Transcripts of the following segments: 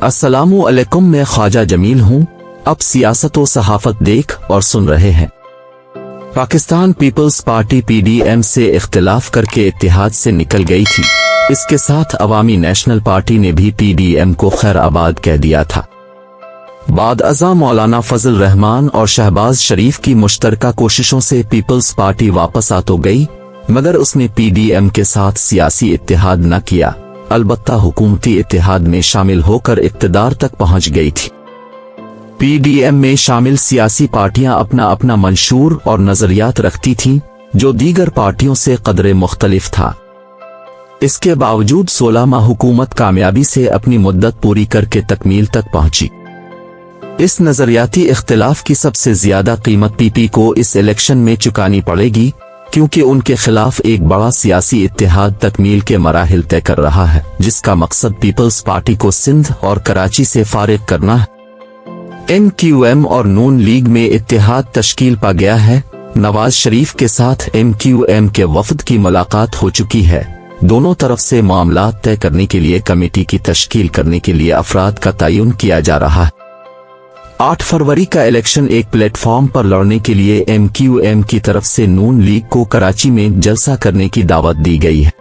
अस्सलामु अलैकुम, मैं ख्वाजा जमील हूँ। अब सियासत व सहाफत देख और सुन रहे हैं। पाकिस्तान पीपल्स पार्टी PDM से इख्तिलाफ करके इत्तेहाद से निकल गई थी। इसके साथ अवामी नेशनल पार्टी ने भी PDM को खैर आबाद कह दिया था। बाद अज़ा मौलाना फजल रहमान और शहबाज शरीफ की मुश्तरका कोशिशों से पीपल्स पार्टी वापस आ तो गई, मगर उसने PDM के साथ सियासी इत्तेहाद न किया, अलबत्ता हुकूमती इत्तेहाद में शामिल होकर इक़्तिदार तक पहुंच गई थी। PDM में शामिल सियासी पार्टियां अपना अपना मंशूर और नजरियात रखती थीं, जो दीगर पार्टियों से कदरे मुख्तलिफ था। इसके बावजूद 16 माह हुकूमत कामयाबी से अपनी मुद्दत पूरी करके तकमील तक पहुंची। इस नजरियाती इख्तिलाफ की सबसे ज्यादा कीमत PP को इस इलेक्शन में चुकानी पड़ेगी, क्योंकि उनके खिलाफ एक बड़ा सियासी इत्तेहाद तकमील के मराहिल तय कर रहा है, जिसका मकसद पीपल्स पार्टी को सिंध और कराची से फारिग करना है। MQM और नून लीग में इत्तेहाद तश्कील पा गया है। नवाज शरीफ के साथ MQM के वफद की मुलाकात हो चुकी है। दोनों तरफ से मामलात तय करने के लिए कमेटी की तश्कील करने के लिए अफराद का तयन किया जा रहा है। 8 फरवरी का इलेक्शन एक प्लेटफॉर्म पर लड़ने के लिए MQM की तरफ से नून लीग को कराची में जलसा करने की दावत दी गई है।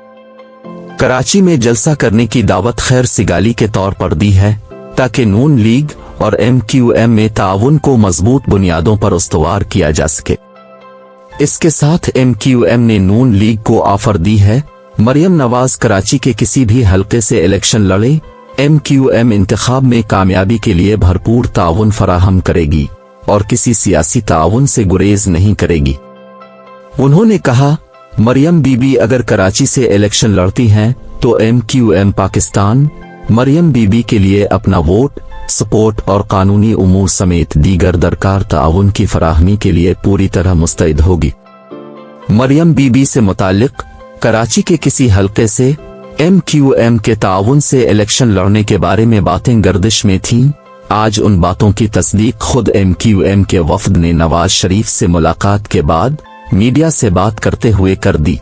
कराची में जलसा करने की दावत खैर सिगाली के तौर पर दी है, ताकि नून लीग और MQM में ताउन को मजबूत बुनियादों पर उस्तवार किया जा सके। इसके साथ MQM ने नून लीग को ऑफर दी है, मरियम नवाज कराची के किसी भी हलके से इलेक्शन लड़े, MQM इंतखाब में कामयाबी के लिए भरपूर ताउन फराहम करेगी और किसी सियासी ताउन से गुरेज नहीं करेगी। उन्होंने कहा, मरियम बीबी अगर कराची से इलेक्शन लड़ती हैं तो MQM पाकिस्तान मरियम बीबी के लिए अपना वोट, सपोर्ट और कानूनी उमूर समेत दीगर दरकार ताउन की फराहमी के लिए पूरी तरह मुस्तैद होगी। मरियम बीबी से मुताल्लिक कराची के किसी हलके से MQM के ताउन से इलेक्शन लड़ने के बारे में बातें गर्दिश में थीं। आज उन बातों की तस्दीक खुद MQM के वफद ने नवाज शरीफ से मुलाकात के बाद मीडिया से बात करते हुए कर दी।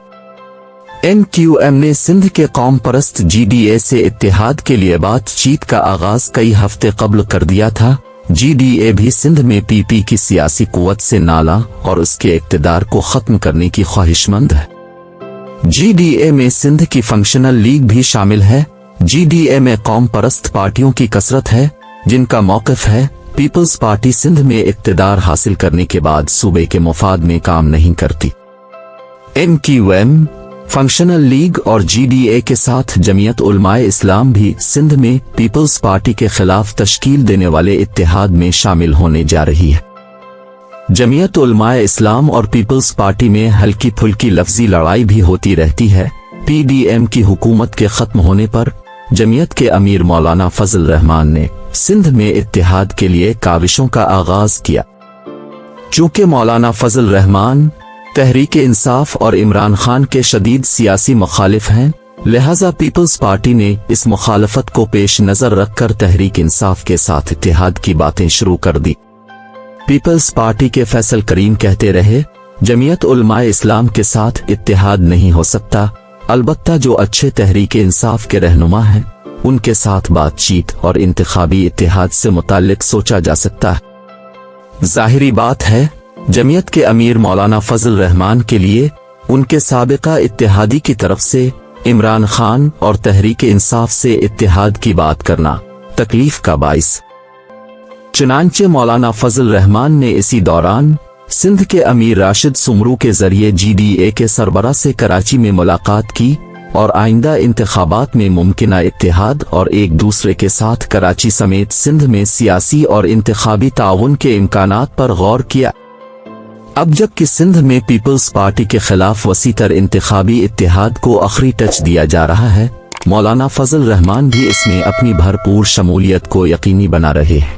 MQM ने सिंध के कौम परस्त GDA से इत्तेहाद के लिए बातचीत का आगाज कई हफ्ते कबल कर दिया था। GDA भी सिंध में PP की सियासी कुव्वत से नाला और उसके इक़्तिदार को खत्म करने की ख्वाहिशमंद है। GDA में सिंध की फंक्शनल लीग भी शामिल है। GDA में कौम परस्त पार्टियों की कसरत है, जिनका मौक़िफ़ है पीपल्स पार्टी सिंध में इक़्तिदार हासिल करने के बाद सूबे के मुफाद में काम नहीं करती। MQM, फंक्शनल लीग और GDA के साथ जमीयत उलमाए इस्लाम भी सिंध में पीपल्स पार्टी के खिलाफ तश्कील देने वाले इत्तेहाद में शामिल होने जा रही है। जमीयत उलमाए इस्लाम और पीपल्स पार्टी में हल्की फुल्की लफ्जी लड़ाई भी होती रहती है। PDM की हुकूमत के खत्म होने पर जमीयत के अमीर मौलाना फजल रहमान ने सिंध में इत्तेहाद के लिए काविशों का आगाज किया। चूंकि मौलाना फजल रहमान तहरीक इंसाफ और इमरान खान के शदीद सियासी मुखालिफ हैं, लिहाजा पीपल्स पार्टी ने इस मुखालफत को पेश नजर रखकर तहरीक इंसाफ के साथ इत्तेहाद की बातें शुरू कर दी। पीपल्स पार्टी के फैसल करीम कहते रहे, जमीयत उलमाए इस्लाम के साथ इत्तेहाद नहीं हो सकता, अलबत्ता जो अच्छे तहरीक इंसाफ के रहनुमा हैं उनके साथ बातचीत और इंतखाबी इत्तेहाद से मुताल्लिक सोचा जा सकता है। जाहिरी बात है, जमीयत के अमीर मौलाना फजल रहमान के लिए उनके साबिका इत्तेहादी की तरफ से इमरान खान और तहरीक इंसाफ से इत्तेहाद की बात करना तकलीफ का बाइस। चुनांचे मौलाना फजल रहमान ने इसी दौरान सिंध के अमीर राशिद सुमरू के जरिए GDA के सरबरा से कराची में मुलाकात की और आइंदा इंतखाबात में मुमकिना इत्तेहाद और एक दूसरे के साथ कराची समेत सिंध में सियासी और इंतखाबी ताउन के इम्कानात पर गौर किया। अब जबकि सिंध में पीपल्स पार्टी के खिलाफ वसीतर इंतखाबी इत्तेहाद को आखिरी टच दिया जा रहा है, मौलाना फजल रहमान भी इसमें अपनी भरपूर शमूलियत को यकीनी बना रहे हैं।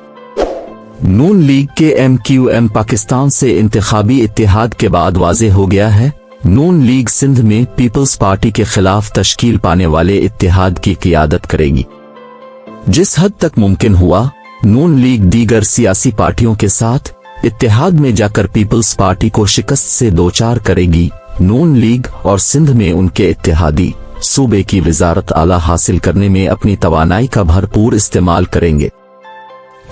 नून लीग के MQM पाकिस्तान से इंतखाबी इत्तेहाद के बाद वाज़ेह हो गया है, नून लीग सिंध में पीपल्स पार्टी के खिलाफ तश्कील पाने वाले इत्तेहाद की क़ियादत करेगी। जिस हद तक मुमकिन हुआ, नून लीग दीगर सियासी पार्टियों के साथ इत्तेहाद में जाकर पीपल्स पार्टी को शिकस्त से दो चार करेगी। नून लीग और सिंध में उनके इत्तेहादी सूबे की वजारत आला हासिल करने में अपनी तवानाई का भरपूर इस्तेमाल करेंगे।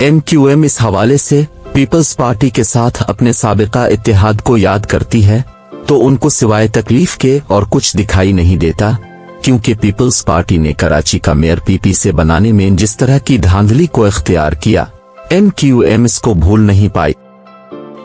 MQM इस हवाले से पीपल्स पार्टी के साथ अपने साबिका इत्तेहाद को याद करती है तो उनको सिवाय तकलीफ के और कुछ दिखाई नहीं देता, क्योंकि पीपल्स पार्टी ने कराची का मेयर PP से बनाने में जिस तरह की धांधली को इख्तियार किया, MQM इसको भूल नहीं पाई।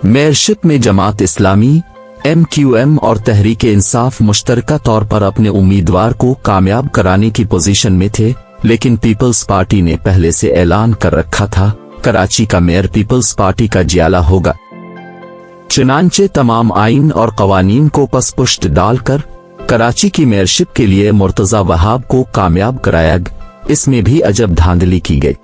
मेयरशिप में जमात इस्लामी, MQM और तहरीक इंसाफ मुश्तरका तौर पर अपने उम्मीदवार को कामयाब कराने की पोजीशन में थे, लेकिन पीपल्स पार्टी ने पहले से ऐलान कर रखा था कराची का मेयर पीपल्स पार्टी का जियाला होगा। चुनांचे तमाम आइन और कवानीन को पसपुश्त डालकर कराची की मेयरशिप के लिए मुर्तजा वहाब को कामयाब कराया। इसमें भी अजब धांधली की गई।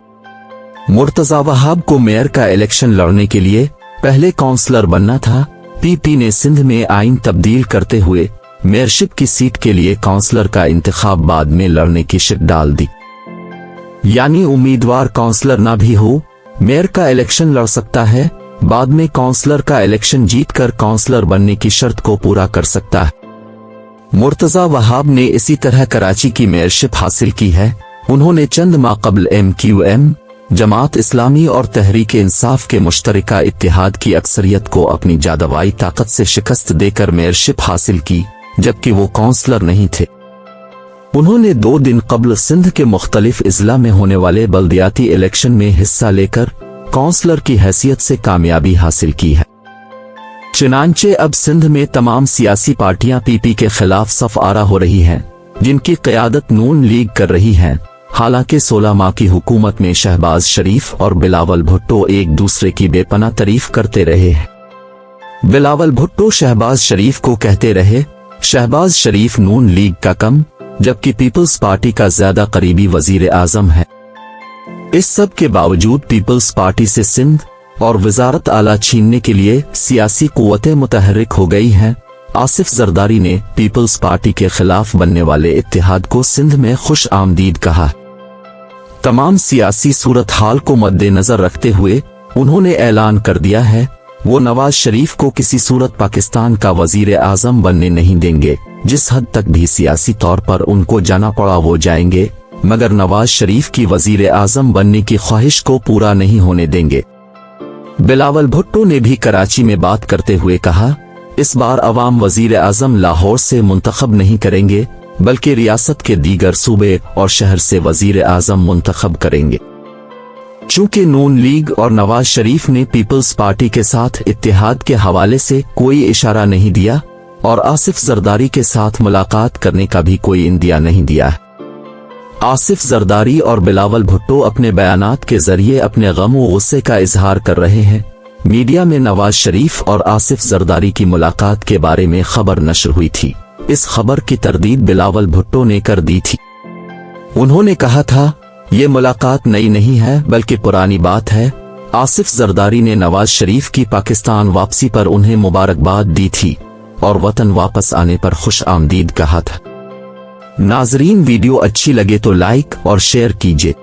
मुर्तजा वहाब को मेयर का इलेक्शन लड़ने के लिए पहले काउंसलर बनना था। PP ने सिंध में आइन तब्दील करते हुए मेयरशिप की सीट के लिए काउंसलर का इंतखाब बाद में लड़ने की शर्त डाल दी, यानी उम्मीदवार काउंसलर ना भी हो, मेयर का इलेक्शन लड़ सकता है, बाद में काउंसलर का इलेक्शन जीतकर काउंसलर बनने की शर्त को पूरा कर सकता है। मुर्तजा वहाब ने इसी तरह कराची की मेयरशिप हासिल की है। उन्होंने चंद माह कबल MQM, जमात इस्लामी और तहरीक इंसाफ के मुश्तरका इत्तेहाद की अक्सरियत को अपनी जादवाई ताकत से शिकस्त देकर मेयरशिप हासिल की, जबकि वो काउंसलर नहीं थे। उन्होंने 2 दिन कबल सिंध के मुख्तलिफ इजला में होने वाले बल्दियाती इलेक्शन में हिस्सा लेकर काउंसलर की हैसियत से कामयाबी हासिल की है। चुनांचे अब सिंध में तमाम सियासी पार्टियां PP के खिलाफ सफ आरा हो रही हैं, जिनकी क़यादत नून लीग कर रही है। हालांकि 16 माह की हुकूमत में शहबाज शरीफ और बिलावल भुट्टो एक दूसरे की बेपनाह तारीफ करते रहे हैं। बिलावल भुट्टो शहबाज शरीफ को कहते रहे शहबाज शरीफ नून लीग का कम, जबकि पीपल्स पार्टी का ज्यादा करीबी वजीर आजम है। इस सब के बावजूद पीपल्स पार्टी से सिंध और वजारत आला छीनने के लिए सियासी कुव्वतें मुतहर्रिक हो गई हैं। आसिफ जरदारी ने पीपल्स पार्टी के खिलाफ बनने वाले इत्तेहाद को सिंध में खुश आमदीद कहा। तमाम सियासी सूरत हाल को मद्देनजर रखते हुए उन्होंने ऐलान कर दिया है वो नवाज शरीफ को किसी सूरत पाकिस्तान का वजीर आजम बनने नहीं देंगे। जिस हद तक भी सियासी तौर पर उनको जाना पड़ा वो जाएंगे, मगर नवाज शरीफ की वजीर आजम बनने की ख्वाहिश को पूरा नहीं होने देंगे। बिलावल भुट्टो ने भी कराची में बात करते हुए कहा, इस बार अवाम वजीर आजम लाहौर से मुंतखब नहीं करेंगे, बल्कि रियासत के दीगर सूबे और शहर से वजीर आजम मुंतखब करेंगे। चूंकि नून लीग और नवाज शरीफ ने पीपल्स पार्टी के साथ इत्तेहाद के हवाले से कोई इशारा नहीं दिया और आसिफ जरदारी के साथ मुलाकात करने का भी कोई इंदिया नहीं दिया। आसिफ जरदारी और बिलावल भुट्टो अपने बयानात के जरिए अपने गम व गुस्से का इजहार कर रहे हैं। मीडिया में नवाज शरीफ और आसिफ जरदारी की मुलाकात के बारे में खबर नशर हुई थी। इस खबर की तरदीद बिलावल भुट्टो ने कर दी थी। उन्होंने कहा था ये मुलाकात नई नहीं है बल्कि पुरानी बात है। आसिफ जरदारी ने नवाज शरीफ की पाकिस्तान वापसी पर उन्हें मुबारकबाद दी थी और वतन वापस आने पर खुश आमदीद कहा था। नाजरीन, वीडियो अच्छी लगे तो लाइक और शेयर कीजिए।